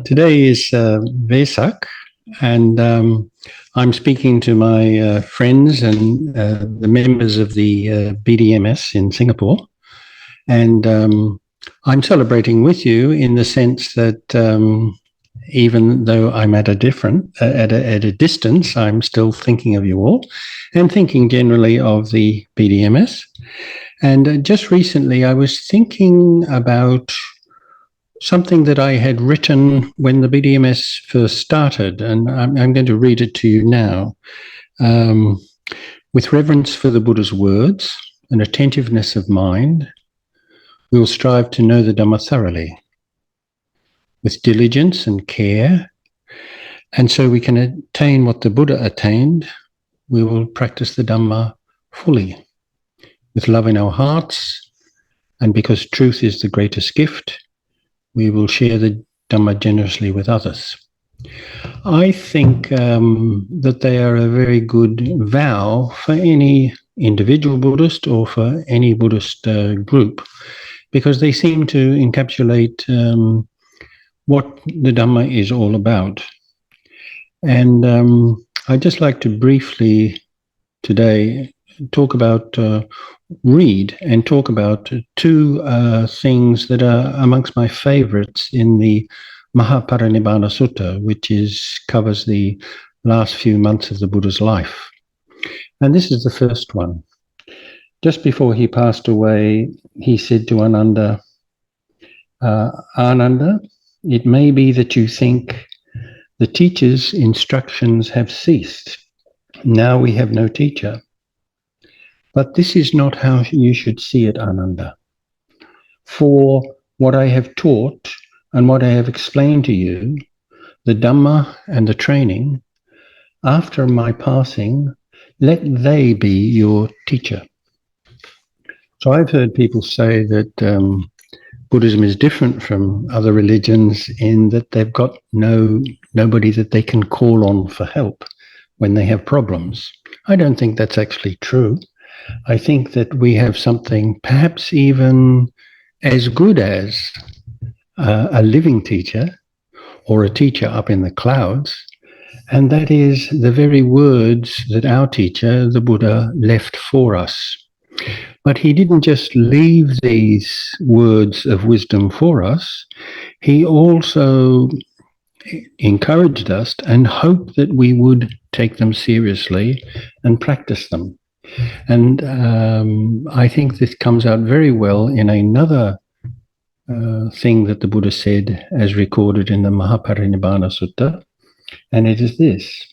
Today is Vesak, and I'm speaking to my friends and the members of the BDMS in Singapore. And I'm celebrating with you in the sense that even though I'm at a distance, I'm still thinking of you all and thinking generally of the BDMS. And just recently, I was thinking about something that I had written when the BDMS first started, and I'm going to read it to you now. With reverence for the Buddha's words and attentiveness of mind, we will strive to know the Dhamma thoroughly, with diligence and care, and so we can attain what the Buddha attained. We will practice the Dhamma fully, with love in our hearts, and because truth is the greatest gift, we will share the Dhamma generously with others. I think that they are a very good vow for any individual Buddhist or for any Buddhist group, because they seem to encapsulate what the Dhamma is all about. And I'd just like to briefly today talk about read and talk about two things that are amongst my favorites in the Mahaparinibbana Sutta, which covers the last few months of the Buddha's life. And this is the first one. Just before he passed away, he said to Ananda, Ananda, it may be that you think the teacher's instructions have ceased. Now we have no teacher. But this is not how you should see it, Ananda. For what I have taught and what I have explained to you, the Dhamma and the training, after my passing, let they be your teacher. So I've heard people say that Buddhism is different from other religions in that they've got nobody that they can call on for help when they have problems. I don't think that's actually true. I think that we have something perhaps even as good as a living teacher or a teacher up in the clouds, and that is the very words that our teacher, the Buddha, left for us. But he didn't just leave these words of wisdom for us, he also encouraged us and hoped that we would take them seriously and practice them. And I think this comes out very well in another thing that the Buddha said as recorded in the Mahaparinibbana Sutta, and it is this.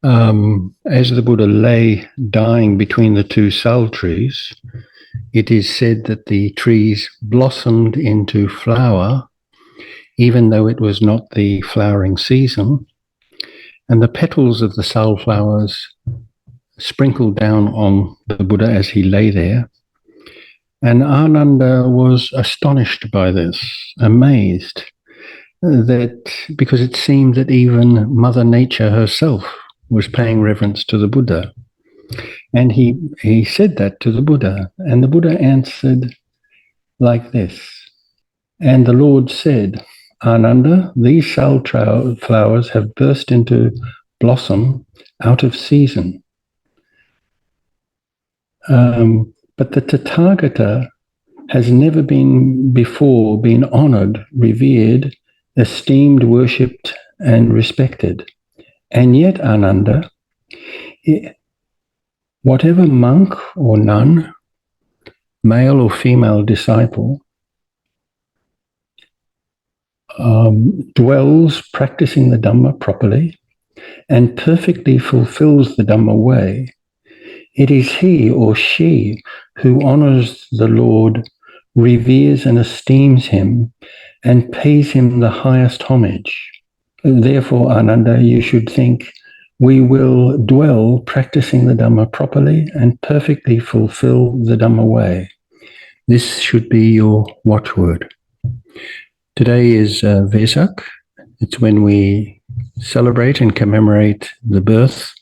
As the Buddha lay dying between the two sal trees, it is said that the trees blossomed into flower, even though it was not the flowering season, and the petals of the sal flowers sprinkled down on the Buddha as he lay there. And Ananda was astonished by this, amazed, that because it seemed that even Mother Nature herself was paying reverence to the Buddha. And he said that to the Buddha, and the Buddha answered like this. And the Lord said, Ananda, these sal flowers have burst into blossom out of season. But the Tathagata has never before been honored, revered, esteemed, worshipped, and respected. And yet, Ananda, whatever monk or nun, male or female disciple, dwells practicing the Dhamma properly and perfectly fulfills the Dhamma way, it is he or she who honors the Lord, reveres and esteems him, and pays him the highest homage. Therefore, Ananda, you should think, we will dwell practicing the Dhamma properly and perfectly fulfill the Dhamma way. This should be your watchword. Today is Vesak. It's when we celebrate and commemorate the birth,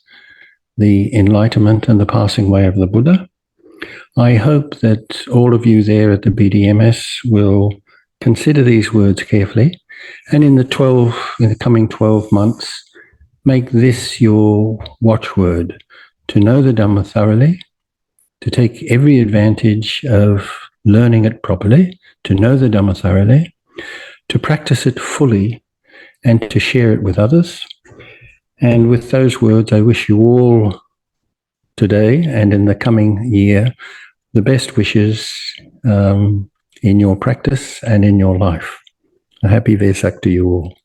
the enlightenment and the passing away of the Buddha. I hope that all of you there at the BDMS will Consider these words carefully, and in the coming 12 months, make this your watchword: to know the Dhamma thoroughly, to take every advantage of learning it properly, to know the Dhamma thoroughly, to practice it fully, and to share it with others. And with those words, I wish you all today and in the coming year the best wishes in your practice and in your life. A happy Vesak to you all.